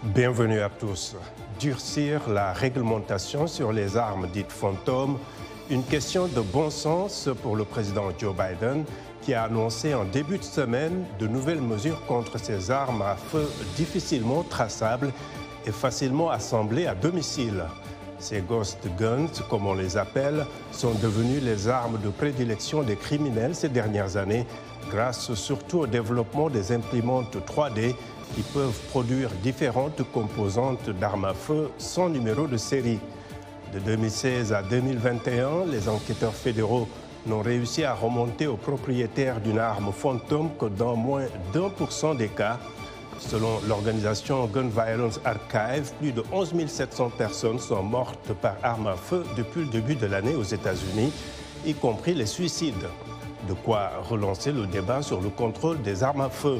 Bienvenue à tous. Durcir la réglementation sur les armes dites fantômes, une question de bon sens pour le président Joe Biden qui a annoncé en début de semaine de nouvelles mesures contre ces armes à feu difficilement traçables et facilement assemblées à domicile. Ces ghost guns, comme on les appelle, sont devenues les armes de prédilection des criminels ces dernières années, grâce surtout au développement des imprimantes 3D qui peuvent produire différentes composantes d'armes à feu sans numéro de série. De 2016 à 2021, les enquêteurs fédéraux n'ont réussi à remonter aux propriétaires d'une arme fantôme que dans moins d'1% des cas. Selon l'organisation Gun Violence Archive, plus de 11 700 personnes sont mortes par arme à feu depuis le début de l'année aux États-Unis, y compris les suicides. De quoi relancer le débat sur le contrôle des armes à feu.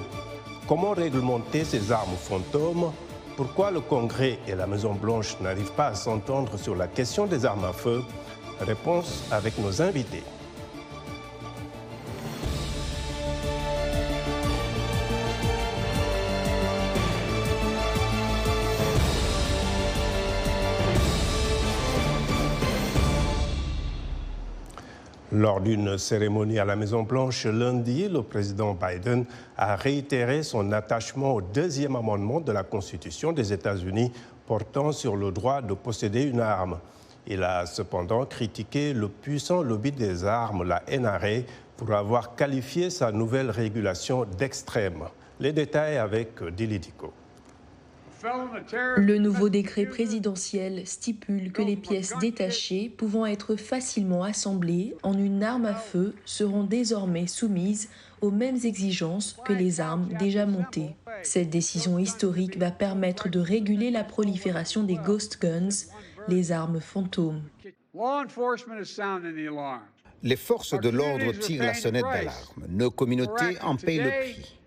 Comment réglementer ces armes fantômes? Pourquoi le Congrès et la Maison-Blanche n'arrivent pas à s'entendre sur la question des armes à feu? Réponse avec nos invités. Lors d'une cérémonie à la Maison-Blanche lundi, le président Biden a réitéré son attachement au deuxième amendement de la Constitution des États-Unis portant sur le droit de posséder une arme. Il a cependant critiqué le puissant lobby des armes, la NRA, pour avoir qualifié sa nouvelle régulation d'extrême. Les détails avec Dili Diko. Le nouveau décret présidentiel stipule que les pièces détachées pouvant être facilement assemblées en une arme à feu seront désormais soumises aux mêmes exigences que les armes déjà montées. Cette décision historique va permettre de réguler la prolifération des ghost guns, les armes fantômes. Les forces de l'ordre tirent la sonnette d'alarme. Nos communautés en payent le prix.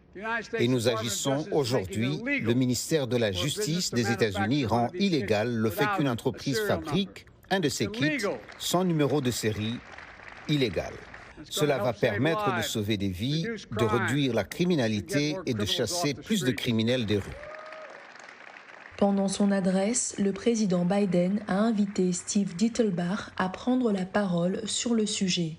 Et nous agissons aujourd'hui. Le ministère de la Justice des États-Unis rend illégal le fait qu'une entreprise fabrique un de ces kits sans numéro de série illégal. Cela va permettre de sauver des vies, de réduire la criminalité et de chasser plus de criminels des rues. Pendant son adresse, le président Biden a invité Steve Dittelbach à prendre la parole sur le sujet.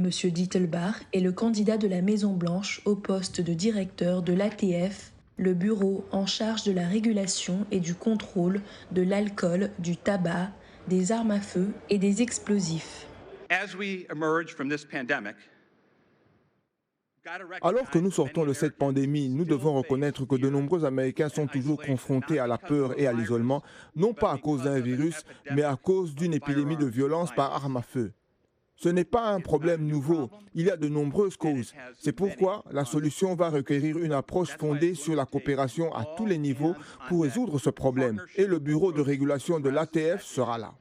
Monsieur Dittelbach est le candidat de la Maison-Blanche au poste de directeur de l'ATF, le bureau en charge de la régulation et du contrôle de l'alcool, du tabac, des armes à feu et des explosifs. Alors que nous sortons de cette pandémie, nous devons reconnaître que de nombreux Américains sont toujours confrontés à la peur et à l'isolement, non pas à cause d'un virus, mais à cause d'une épidémie de violence par arme à feu. Ce n'est pas un problème nouveau, il y a de nombreuses causes. C'est pourquoi la solution va requérir une approche fondée sur la coopération à tous les niveaux pour résoudre ce problème. Et le bureau de régulation de l'ATF sera là.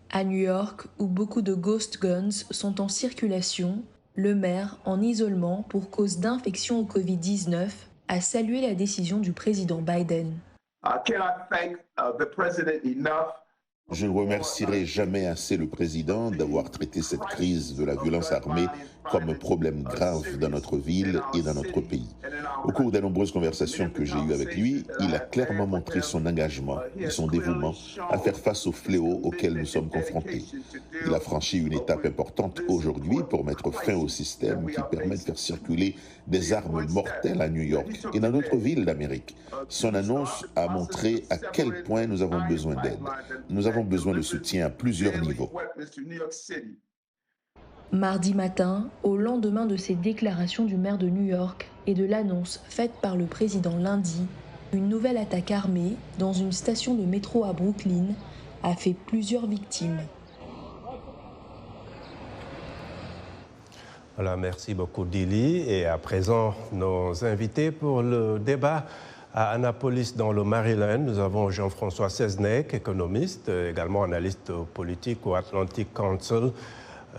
À New York, où beaucoup de ghost guns sont en circulation, le maire, en isolement pour cause d'infection au Covid-19, a salué la décision du président Biden. Je ne remercierai jamais assez le président d'avoir traité cette crise de la violence armée comme un problème grave dans notre ville et dans notre pays. Au cours des nombreuses conversations que j'ai eues avec lui, il a clairement montré son engagement et son dévouement à faire face aux fléaux auxquels nous sommes confrontés. Il a franchi une étape importante aujourd'hui pour mettre fin au système qui permet de faire circuler des armes mortelles à New York et dans d'autres villes d'Amérique. Son annonce a montré à quel point nous avons besoin d'aide. Nous avons besoin de soutien à plusieurs niveaux. Mardi matin, au lendemain de ces déclarations du maire de New York et de l'annonce faite par le président lundi, une nouvelle attaque armée dans une station de métro à Brooklyn a fait plusieurs victimes. Voilà, merci beaucoup Dili. Et à présent, nos invités pour le débat. À Annapolis, dans le Maryland, nous avons Jean-François Seznec, économiste, également analyste politique au Atlantic Council.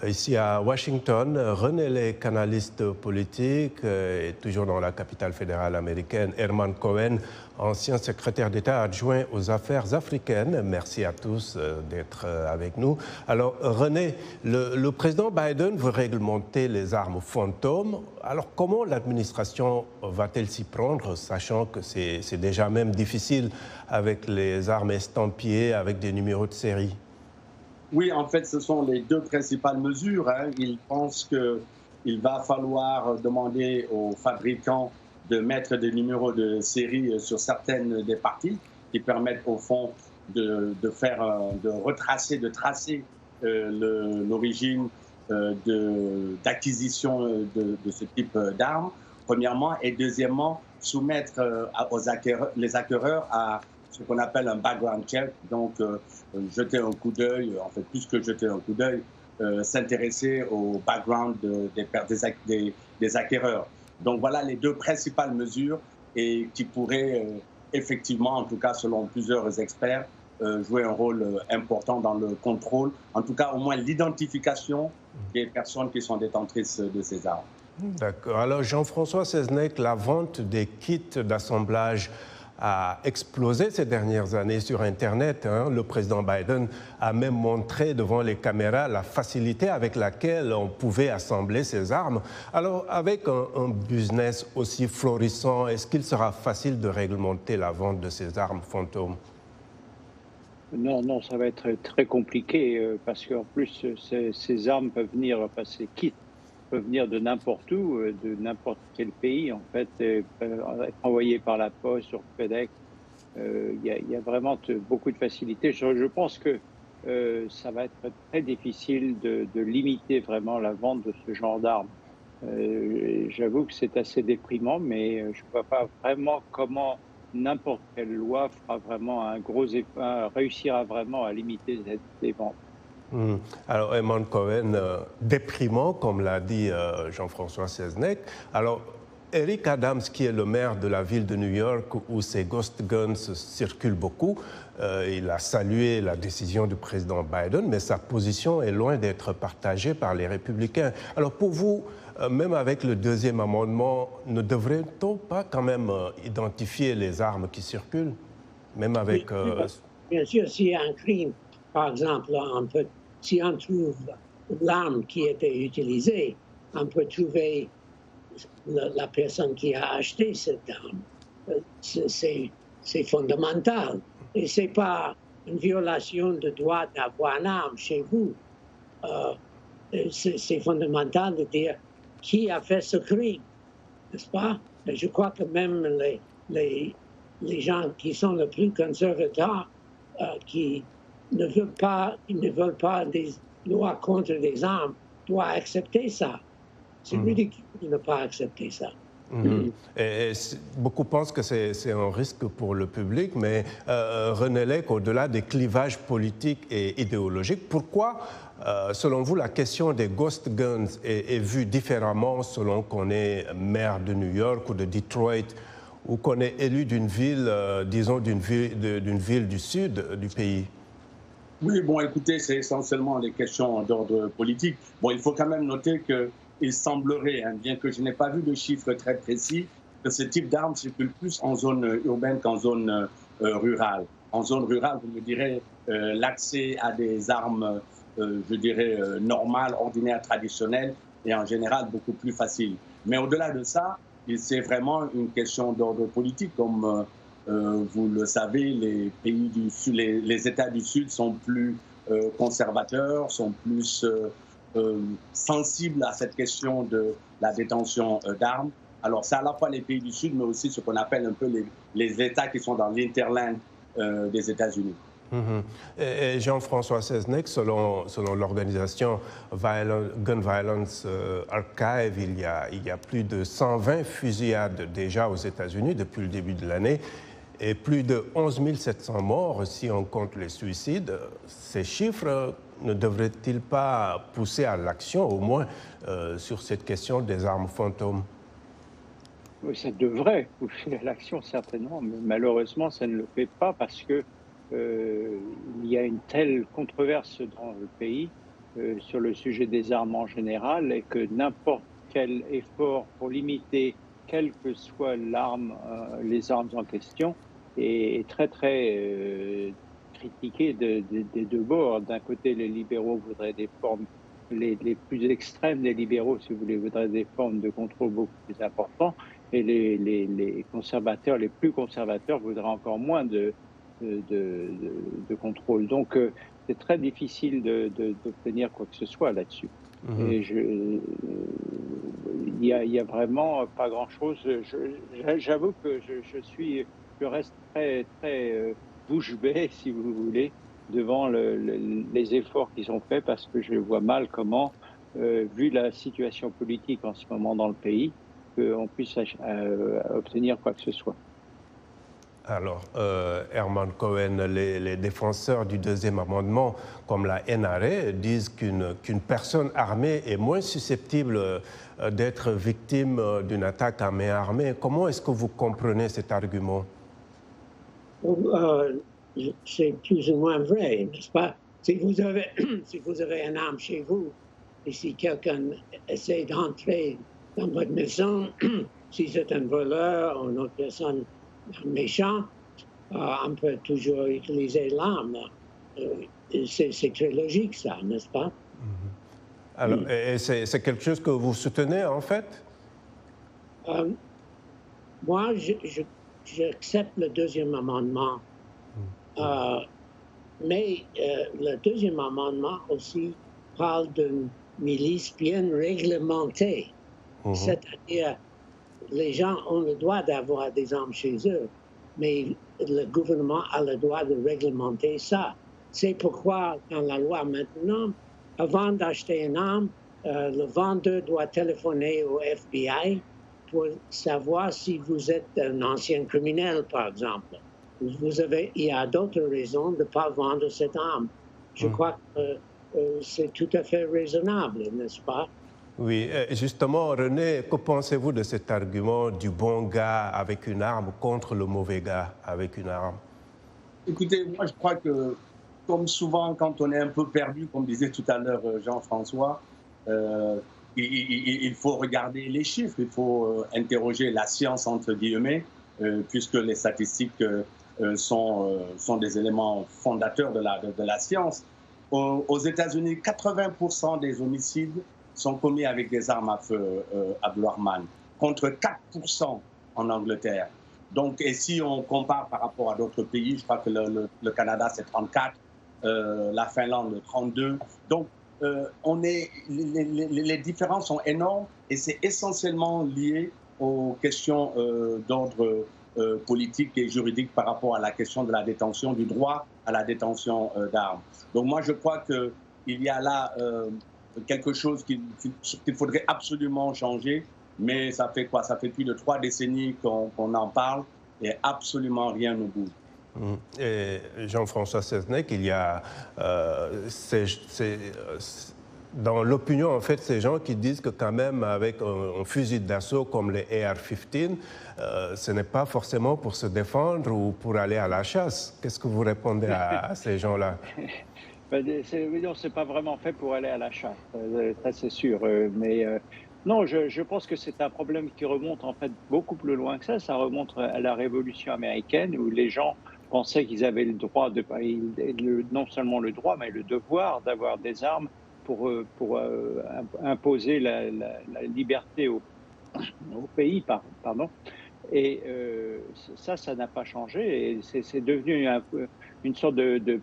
Ici à Washington, René Lake, analyste politique, et toujours dans la capitale fédérale américaine, Herman Cohen, ancien secrétaire d'État adjoint aux affaires africaines. Merci à tous d'être avec nous. Alors René, le président Biden veut réglementer les armes fantômes. Alors comment l'administration va-t-elle s'y prendre, sachant que c'est déjà même difficile avec les armes estampillées, avec des numéros de série? Oui, en fait, ce sont les deux principales mesures. Il pense qu'il va falloir demander aux fabricants de mettre des numéros de série sur certaines des parties qui permettent au fond de tracer l'origine d'acquisition de ce type d'armes, premièrement, et deuxièmement, soumettre les acquéreurs à ce qu'on appelle un background check, donc jeter un coup d'œil, en fait plus que jeter un coup d'œil, s'intéresser au background des acquéreurs. Donc voilà les deux principales mesures et qui pourraient effectivement, en tout cas selon plusieurs experts, jouer un rôle important dans le contrôle, en tout cas au moins l'identification des personnes qui sont détentrices de ces armes. D'accord. Alors Jean-François Seznec, la vente des kits d'assemblage a explosé ces dernières années sur Internet. Le président Biden a même montré devant les caméras la facilité avec laquelle on pouvait assembler ces armes. Alors, avec un business aussi florissant, est-ce qu'il sera facile de réglementer la vente de ces armes fantômes? Non, ça va être très compliqué parce qu'en plus, ces armes peuvent venir, enfin, ces kits peuvent venir de n'importe où, de n'importe quel pays, en fait, être envoyés par la poste, sur FedEx. Il y a vraiment beaucoup de facilité. Je pense que ça va être très difficile de limiter vraiment la vente de ce genre d'armes. J'avoue que c'est assez déprimant, mais je ne vois pas vraiment comment n'importe quelle loi fera vraiment réussira vraiment à limiter ces ventes. Alors, Herman Cohen, déprimant, comme l'a dit Jean-François Seznec. Alors, Eric Adams, qui est le maire de la ville de New York, où ces ghost guns circulent beaucoup, il a salué la décision du président Biden, mais sa position est loin d'être partagée par les républicains. Alors, pour vous, même avec le deuxième amendement, ne devrait-on pas quand même identifier les armes qui circulent, même avec... Bien sûr, s'il y a un crime, par exemple, si on trouve l'arme qui a été utilisée, on peut trouver la personne qui a acheté cette arme. C'est fondamental. Et ce n'est pas une violation de droit d'avoir une arme chez vous. C'est fondamental de dire qui a fait ce crime, n'est-ce pas? Et je crois que même les gens qui sont les plus conservateurs, qui ne veulent pas des lois contre les armes, doivent accepter ça. C'est ridicule de ne pas accepter ça. Et beaucoup pensent que c'est un risque pour le public, mais René Lake, au-delà des clivages politiques et idéologiques, pourquoi, selon vous, la question des ghost guns est vue différemment selon qu'on est maire de New York ou de Detroit, ou qu'on est élu d'une ville, disons d'une ville du sud du pays? Oui, bon, écoutez, c'est essentiellement des questions d'ordre politique. Bon, il faut quand même noter qu'il semblerait, bien que je n'ai pas vu de chiffres très précis, que ce type d'armes circule plus en zone urbaine qu'en zone rurale. En zone rurale, vous me direz, l'accès à des armes, je dirais, normales, ordinaires, traditionnelles, est en général beaucoup plus facile. Mais au-delà de ça, c'est vraiment une question d'ordre politique, comme... vous le savez, les pays du Sud, les États du Sud sont plus conservateurs, sont plus sensibles à cette question de la détention d'armes. Alors, c'est à la fois les pays du Sud, mais aussi ce qu'on appelle un peu les États qui sont dans l'interland des États-Unis. Et Jean-François Seznec, selon l'organisation Gun Violence Archive, il y a plus de 120 fusillades déjà aux États-Unis depuis le début de l'année et plus de 11 700 morts si on compte les suicides. Ces chiffres ne devraient-ils pas pousser à l'action, au moins sur cette question des armes fantômes? Oui, ça devrait pousser à l'action, certainement, mais malheureusement, ça ne le fait pas parce que il y a une telle controverse dans le pays sur le sujet des armes en général et que n'importe quel effort pour limiter, quelle que soit l'arme, les armes en question, est très critiqué des deux bords. D'un côté, les libéraux voudraient des formes, les plus extrêmes des libéraux, si vous voulez, voudraient des formes de contrôle beaucoup plus importantes, et les conservateurs, les plus conservateurs, voudraient encore moins de contrôle. Donc, c'est très difficile d'obtenir quoi que ce soit là-dessus. Et il y a vraiment pas grand-chose. J'avoue que je reste très bouche bée, si vous voulez, devant les efforts qui sont faits, parce que je vois mal comment, vu la situation politique en ce moment dans le pays, qu'on puisse obtenir quoi que ce soit. Alors, Herman Cohen, les défenseurs du deuxième amendement, comme la NRA, disent qu'une personne armée est moins susceptible d'être victime d'une attaque à main armée. Comment est-ce que vous comprenez cet argument? C'est plus ou moins vrai, n'est-ce pas? Si vous avez une arme chez vous, et si quelqu'un essaie d'entrer dans votre maison, si c'est un voleur ou une autre personne méchante, on peut toujours utiliser l'arme. C'est très logique, ça, n'est-ce pas? Alors, c'est quelque chose que vous soutenez, en fait? Moi, j'accepte le deuxième amendement. Mais le deuxième amendement aussi parle d'une milice bien réglementée. C'est-à-dire, les gens ont le droit d'avoir des armes chez eux, mais le gouvernement a le droit de réglementer ça. C'est pourquoi, dans la loi maintenant, avant d'acheter une arme, le vendeur doit téléphoner au FBI pour savoir si vous êtes un ancien criminel, par exemple. Il y a d'autres raisons de ne pas vendre cette arme. Je crois que c'est tout à fait raisonnable, n'est-ce pas? Oui, justement, René, que pensez-vous de cet argument du bon gars avec une arme contre le mauvais gars avec une arme? Écoutez, moi je crois que, comme souvent quand on est un peu perdu, comme disait tout à l'heure Jean-François, il faut regarder les chiffres, il faut interroger la science, entre guillemets, puisque les statistiques sont des éléments fondateurs de la science. Aux États-Unis, 80% des homicides sont commis avec des armes à feu, Abdulrahman, contre 4% en Angleterre. Donc, et si on compare par rapport à d'autres pays, je crois que le Canada, c'est 34, la Finlande, 32. Donc, les différences sont énormes et c'est essentiellement lié aux questions d'ordre politique et juridique par rapport à la question de la détention, du droit à la détention d'armes. Donc moi, je crois qu'il y a là quelque chose qu'il faudrait absolument changer, mais ça fait quoi? Ça fait plus de 3 décennies qu'on en parle et absolument rien ne bouge. Et Jean-François Seznec, il y a dans l'opinion, en fait, ces gens qui disent que quand même avec un fusil d'assaut comme les AR-15, ce n'est pas forcément pour se défendre ou pour aller à la chasse. Qu'est-ce que vous répondez à ces gens-là? Non, c'est pas vraiment fait pour aller à la chasse, ça c'est sûr. Mais non, je pense que c'est un problème qui remonte en fait beaucoup plus loin que ça. Ça remonte à la Révolution américaine où les gens pensaient qu'ils avaient le droit, non seulement le droit, mais le devoir d'avoir des armes pour imposer la liberté au pays, pardon. Et ça n'a pas changé. Et c'est devenu une sorte de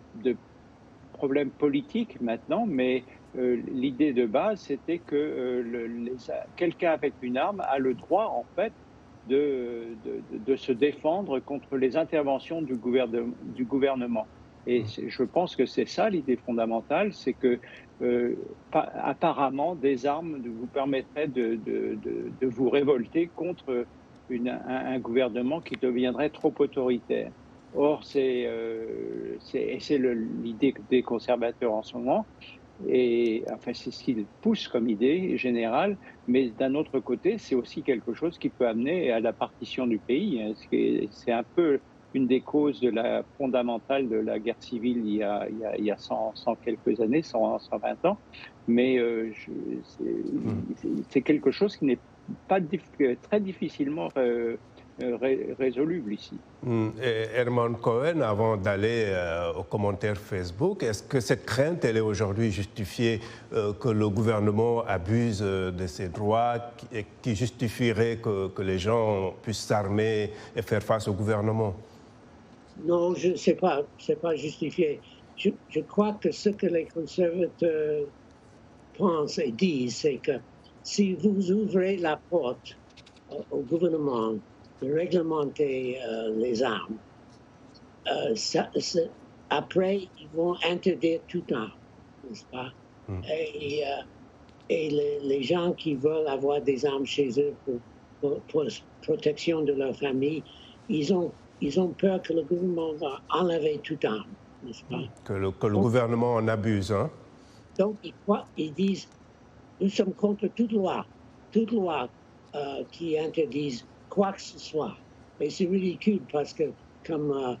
problème politique maintenant, mais l'idée de base, c'était que quelqu'un avec une arme a le droit, en fait, de se défendre contre les interventions du gouvernement. Et je pense que c'est ça l'idée fondamentale, c'est que apparemment des armes vous permettraient de vous révolter contre un gouvernement qui deviendrait trop autoritaire. Or, c'est l'idée des conservateurs en ce moment, et enfin c'est ce qu'ils poussent comme idée générale, mais d'un autre côté, c'est aussi quelque chose qui peut amener à la partition du pays. C'est un peu une des causes fondamentales de la guerre civile il y a 100 quelques années, 120 ans. Mais c'est quelque chose qui n'est pas très difficilement résoluble ici. Et Herman Cohen, avant d'aller aux commentaires Facebook, est-ce que cette crainte, elle est aujourd'hui justifiée que le gouvernement abuse de ses droits et qui justifierait que les gens puissent s'armer et faire face au gouvernement? Non, c'est pas justifié. Je crois que ce que les conservateurs pensent et disent, c'est que si vous ouvrez la porte au gouvernement de réglementer les armes, après, ils vont interdire toute arme, n'est-ce pas? Et les gens qui veulent avoir des armes chez eux pour protection de leur famille, ils ont peur que le gouvernement va enlever toute arme, n'est-ce pas? Que le gouvernement en abuse, hein? Donc, ils disent, nous sommes contre toute loi qui interdise quoi que ce soit. Et c'est ridicule parce que, comme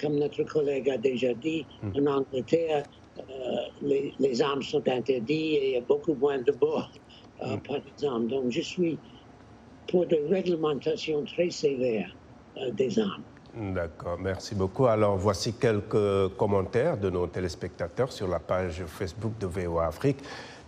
notre collègue a déjà dit, en Angleterre, les armes sont interdites et il y a beaucoup moins de morts, par exemple. Donc, je suis pour des réglementations très sévères des armes. D'accord, merci beaucoup. Alors, voici quelques commentaires de nos téléspectateurs sur la page Facebook de VOA Afrique.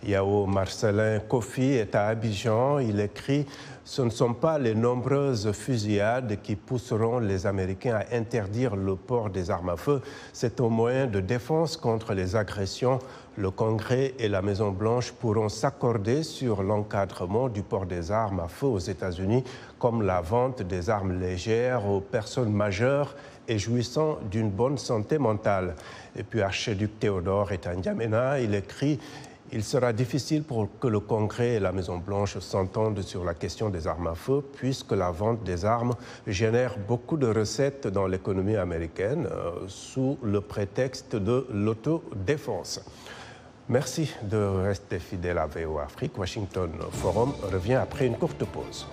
Yao Marcelin Kofi est à Abidjan. Il écrit « Ce ne sont pas les nombreuses fusillades qui pousseront les Américains à interdire le port des armes à feu. C'est au moyen de défense contre les agressions. Le Congrès et la Maison-Blanche pourront s'accorder sur l'encadrement du port des armes à feu aux États-Unis, comme la vente des armes légères aux personnes majeures et jouissant d'une bonne santé mentale. » Et puis Archiduc Théodore est à N'Djamena. Il écrit « Il sera difficile pour que le Congrès et la Maison-Blanche s'entendent sur la question des armes à feu, puisque la vente des armes génère beaucoup de recettes dans l'économie américaine, sous le prétexte de l'autodéfense. » Merci de rester fidèle à VOA Afrique. Washington Forum revient après une courte pause.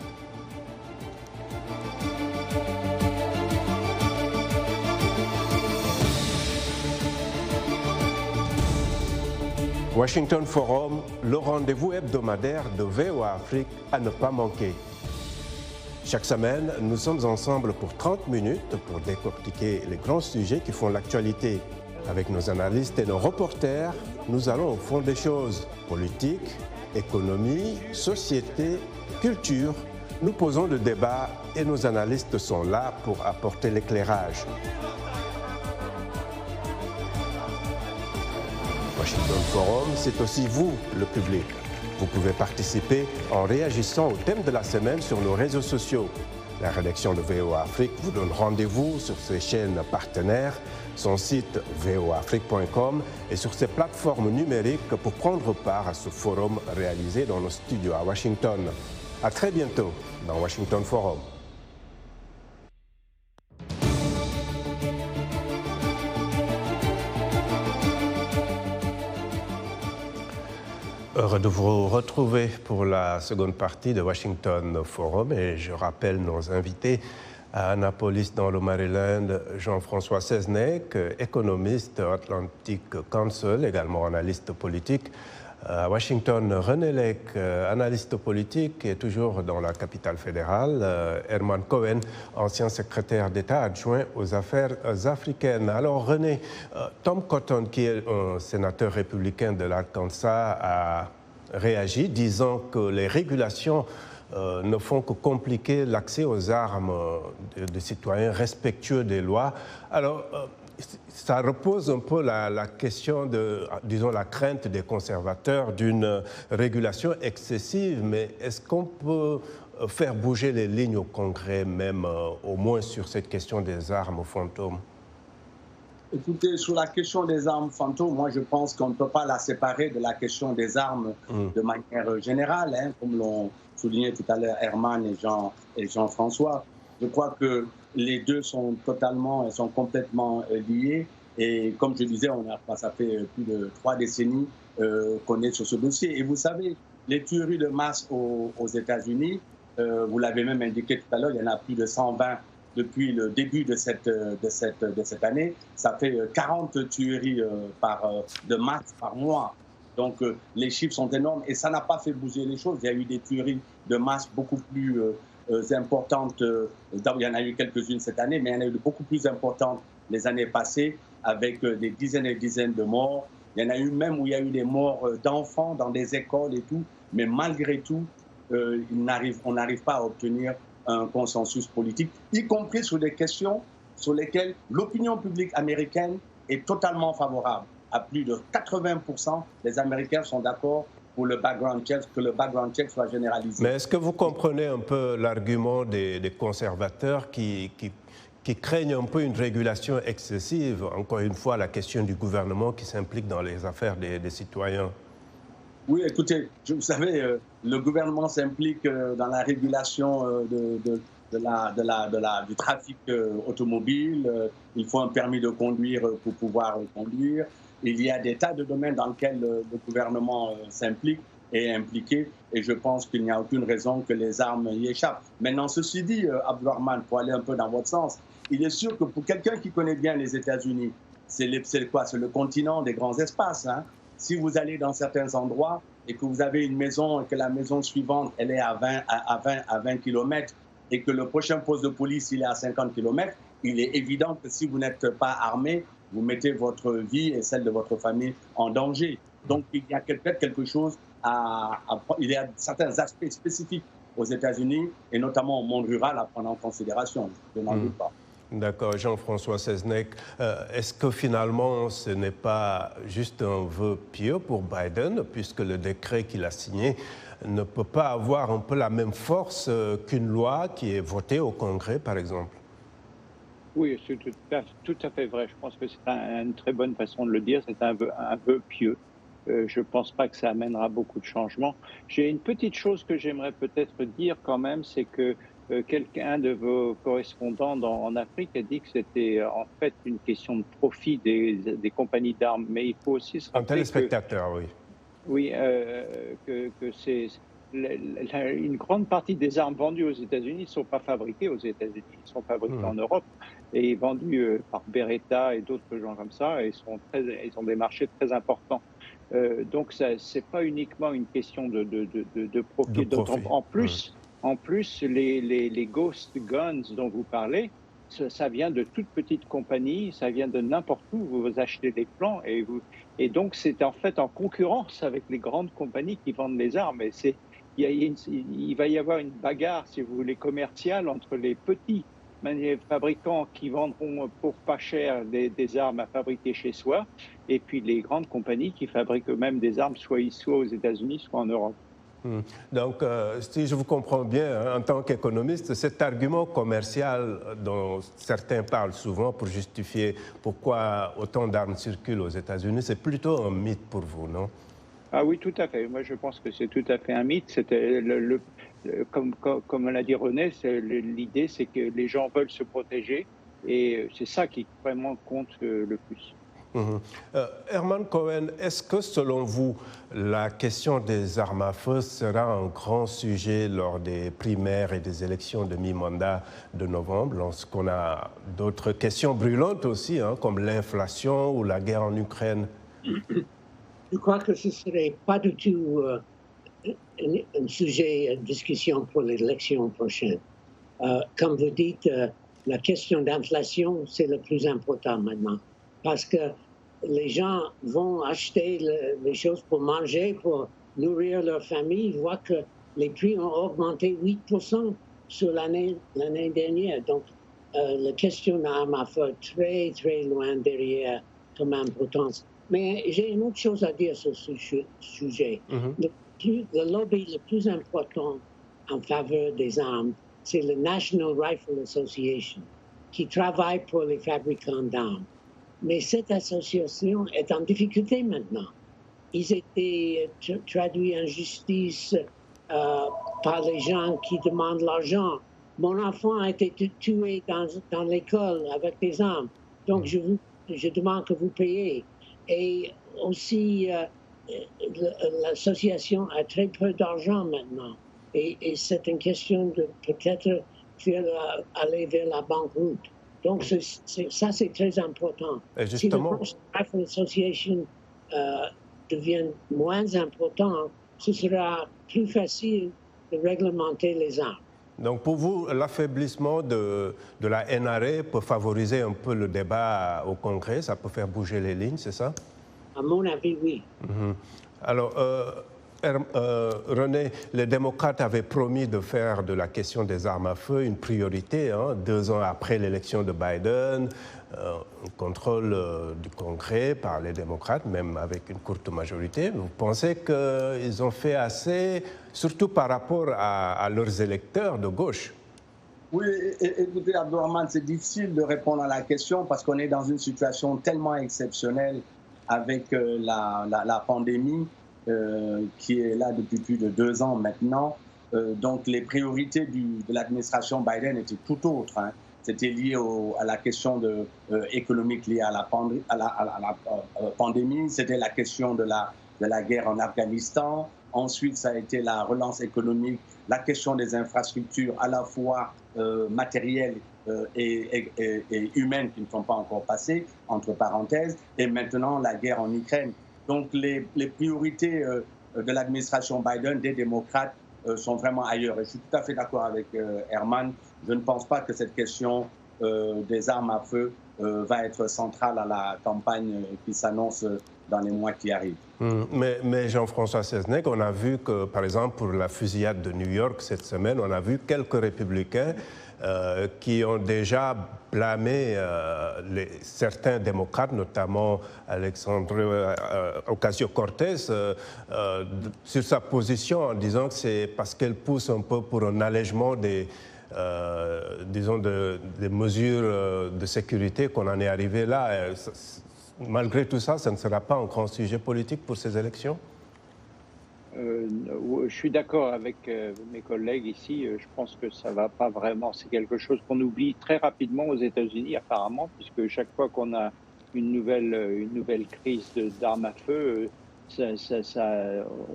Washington Forum, le rendez-vous hebdomadaire de VOA Afrique à ne pas manquer. Chaque semaine, nous sommes ensemble pour 30 minutes pour décortiquer les grands sujets qui font l'actualité. Avec nos analystes et nos reporters, nous allons au fond des choses. Politique, économie, société, culture. Nous posons le débat et nos analystes sont là pour apporter l'éclairage. Washington Forum, c'est aussi vous, le public. Vous pouvez participer en réagissant au thème de la semaine sur nos réseaux sociaux. La rédaction de VOA Afrique vous donne rendez-vous sur ses chaînes partenaires, son site voaafrique.com et sur ses plateformes numériques pour prendre part à ce forum réalisé dans nos studios à Washington. À très bientôt dans Washington Forum. Heureux de vous retrouver pour la seconde partie de Washington Forum et je rappelle nos invités à Annapolis dans le Maryland, Jean-François Seznec, économiste Atlantic Council, également analyste politique. À Washington, René Lec, analyste politique et toujours dans la capitale fédérale. Herman Cohen, ancien secrétaire d'État adjoint aux affaires africaines. Alors René, Tom Cotton, qui est un sénateur républicain de l'Arkansas, a réagi disant que les régulations ne font que compliquer l'accès aux armes de citoyens respectueux des lois. Alors, ça repose un peu la question de, disons, la crainte des conservateurs d'une régulation excessive, mais est-ce qu'on peut faire bouger les lignes au Congrès, même au moins sur cette question des armes fantômes? Écoutez, sur la question des armes fantômes, moi je pense qu'on ne peut pas la séparer de la question des armes de manière générale, hein, comme l'ont souligné tout à l'heure Herman et Jean-François. Je crois que les deux sont complètement liés. Et comme je disais, ça fait plus de 3 décennies qu'on est sur ce dossier. Et vous savez, les tueries de masse aux États-Unis, vous l'avez même indiqué tout à l'heure, il y en a plus de 120 depuis le début de cette année, ça fait 40 tueries de masse par mois. Donc les chiffres sont énormes et ça n'a pas fait bouger les choses. Il y a eu des tueries de masse beaucoup plus importantes. Il y en a eu quelques-unes cette année, mais il y en a eu de beaucoup plus importantes les années passées, avec des dizaines et des dizaines de morts. Il y en a eu même où il y a eu des morts d'enfants dans des écoles et tout. Mais malgré tout, on n'arrive pas à obtenir un consensus politique, y compris sur des questions sur lesquelles l'opinion publique américaine est totalement favorable. À plus de 80%, les Américains sont d'accord pour que le background check soit généralisé. Mais est-ce que vous comprenez un peu l'argument des conservateurs qui craignent un peu une régulation excessive? Encore une fois, la question du gouvernement qui s'implique dans les affaires des citoyens. Oui, écoutez, vous savez, le gouvernement s'implique dans la régulation du trafic automobile. Il faut un permis de conduire pour pouvoir conduire. Il y a des tas de domaines dans lesquels le gouvernement s'implique et est impliqué. Et je pense qu'il n'y a aucune raison que les armes y échappent. Maintenant, ceci dit, Abdourahmane, pour aller un peu dans votre sens, il est sûr que pour quelqu'un qui connaît bien les États-Unis, c'est quoi? C'est le continent des grands espaces, hein. Si vous allez dans certains endroits et que vous avez une maison et que la maison suivante, elle est à 20 km et que le prochain poste de police, il est à 50 km, il est évident que si vous n'êtes pas armé, vous mettez votre vie et celle de votre famille en danger. Donc, il y a peut-être quelque chose il y a certains aspects spécifiques aux États-Unis et notamment au monde rural à prendre en considération. Je n'en doute pas. D'accord, Jean-François Seznec, est-ce que finalement ce n'est pas juste un vœu pieux pour Biden, puisque le décret qu'il a signé ne peut pas avoir un peu la même force qu'une loi qui est votée au Congrès, par exemple? Oui, c'est tout à fait vrai. Je pense que c'est une très bonne façon de le dire. C'est un vœu pieux. Je ne pense pas que ça amènera beaucoup de changements. J'ai une petite chose que j'aimerais peut-être dire quand même, c'est que quelqu'un de vos correspondants en Afrique a dit que c'était en fait une question de profit des compagnies d'armes. Mais il faut aussi se rappeler un téléspectateur, oui. Oui, que c'est une grande partie des armes vendues aux États-Unis ne sont pas fabriquées aux États-Unis, ils sont fabriquées en Europe et vendues par Beretta et d'autres gens comme ça. Et ils ont des marchés très importants. Donc, ce n'est pas uniquement une question de profit. En plus, les ghost guns dont vous parlez, ça vient de toutes petites compagnies, ça vient de n'importe où. Vous achetez des plans et donc c'est en fait en concurrence avec les grandes compagnies qui vendent les armes. Et il va y avoir une bagarre, si vous voulez, commerciale entre les petits fabricants qui vendront pour pas cher des armes à fabriquer chez soi, et puis les grandes compagnies qui fabriquent eux-mêmes des armes soit aux États-Unis, soit en Europe. Donc, si je vous comprends bien, en tant qu'économiste, cet argument commercial dont certains parlent souvent pour justifier pourquoi autant d'armes circulent aux États-Unis, c'est plutôt un mythe pour vous, non? Ah oui, tout à fait. Moi, je pense que c'est tout à fait un mythe. C'était comme l'a dit René, l'idée, c'est que les gens veulent se protéger et c'est ça qui vraiment compte le plus. Herman Cohen, est-ce que selon vous, la question des armes à feu sera un grand sujet lors des primaires et des élections de mi-mandat de novembre, lorsqu'on a d'autres questions brûlantes aussi, hein, comme l'inflation ou la guerre en Ukraine? Je crois que ce ne serait pas du tout un sujet de discussion pour l'élection prochaine. Comme vous dites, la question d'inflation, c'est le plus important maintenant. Parce que les gens vont acheter les choses pour manger, pour nourrir leur famille. Ils voient que les prix ont augmenté 8% sur l'année dernière. Donc, la question d'armes à feu très, très loin derrière comme importance. Mais j'ai une autre chose à dire sur ce sujet. Le lobby le plus important en faveur des armes, c'est le National Rifle Association, qui travaille pour les fabricants d'armes. Mais cette association est en difficulté maintenant. Ils étaient traduits en justice par les gens qui demandent l'argent. Mon enfant a été tué dans l'école avec des armes. Donc, je demande que vous payiez. Et aussi, l'association a très peu d'argent maintenant. Et c'est une question de peut-être aller vers la banqueroute. Donc, ça, c'est très important. Et justement, si le Rifle Association devient moins important, ce sera plus facile de réglementer les armes. donc pour vous, l'affaiblissement de la NRA peut favoriser un peu le débat au Congrès, ça peut faire bouger les lignes, c'est ça? À mon avis, oui. Alors, René, les démocrates avaient promis de faire de la question des armes à feu une priorité, 2 ans après l'élection de Biden, un contrôle du Congrès par les démocrates, même avec une courte majorité. Vous pensez qu'ils ont fait assez, surtout par rapport à leurs électeurs de gauche? Oui, écoutez, Abdourahmane, c'est difficile de répondre à la question parce qu'on est dans une situation tellement exceptionnelle avec la pandémie. Qui est là depuis plus de 2 ans maintenant. Donc les priorités de l'administration Biden étaient tout autres. C'était lié à la question économique liée à la pandémie. C'était la question de la guerre en Afghanistan. Ensuite, ça a été la relance économique, la question des infrastructures à la fois matérielles et humaines qui ne sont pas encore passées, entre parenthèses, et maintenant la guerre en Ukraine. Donc les priorités de l'administration Biden, des démocrates, sont vraiment ailleurs. Et je suis tout à fait d'accord avec Herman. Je ne pense pas que cette question des armes à feu va être centrale à la campagne qui s'annonce dans les mois qui arrivent. Mais Jean-François Seznec, on a vu que, par exemple, pour la fusillade de New York cette semaine, on a vu quelques républicains qui ont déjà blâmé certains démocrates, notamment Alexandre Ocasio-Cortez, sur sa position en disant que c'est parce qu'elle pousse un peu pour un allègement des mesures de sécurité qu'on en est arrivé là. Malgré tout ça, ça ne sera pas un grand sujet politique pour ces élections? Je suis d'accord avec mes collègues ici. Je pense que ça ne va pas vraiment. C'est quelque chose qu'on oublie très rapidement aux États-Unis, apparemment, puisque chaque fois qu'on a une nouvelle crise d'armes à feu,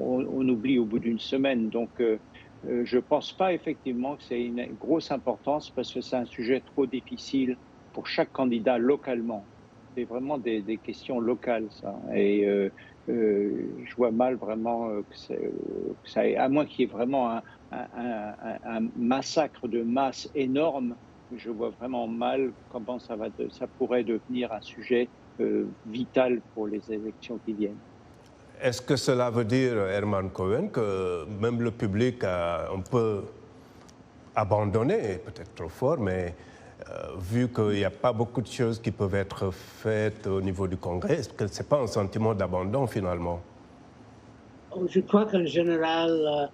on oublie au bout d'une semaine. Donc, je ne pense pas effectivement que c'est une grosse importance parce que c'est un sujet trop difficile pour chaque candidat localement. C'est vraiment des questions locales, ça. Et je vois mal vraiment que ça ait, à moins qu'il y ait vraiment un massacre de masse énorme, je vois vraiment mal comment ça pourrait devenir un sujet vital pour les élections qui viennent. Est-ce que cela veut dire, Herman Cohen, que même le public a un peu abandonné, peut-être trop fort, mais vu qu'il n'y a pas beaucoup de choses qui peuvent être faites au niveau du Congrès, est-ce que ce n'est pas un sentiment d'abandon finalement? Je crois qu'en général,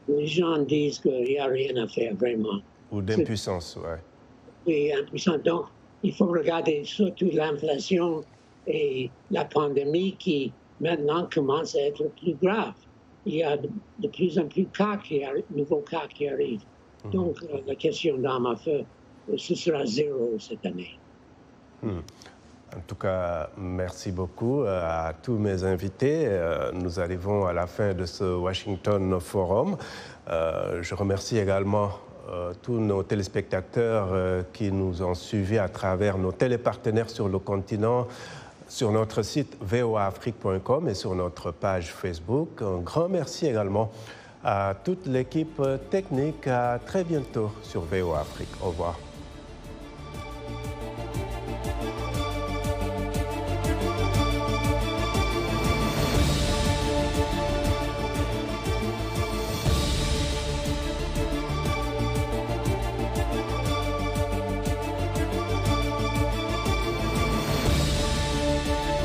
les gens disent qu'il n'y a rien à faire vraiment. Ou d'impuissance, oui. Oui, impuissance. Donc, il faut regarder surtout l'inflation et la pandémie qui maintenant commence à être plus grave. Il y a de plus en plus de nouveaux cas qui arrivent. Donc, la question d'armes à feu, ce sera 0 cette année. En tout cas, merci beaucoup à tous mes invités. Nous arrivons à la fin de ce Washington Forum. Je remercie également tous nos téléspectateurs qui nous ont suivis à travers nos télépartenaires sur le continent, sur notre site voaafrique.com et sur notre page Facebook. Un grand merci également à toute l'équipe technique. À très bientôt sur VOA Afrique. Au revoir.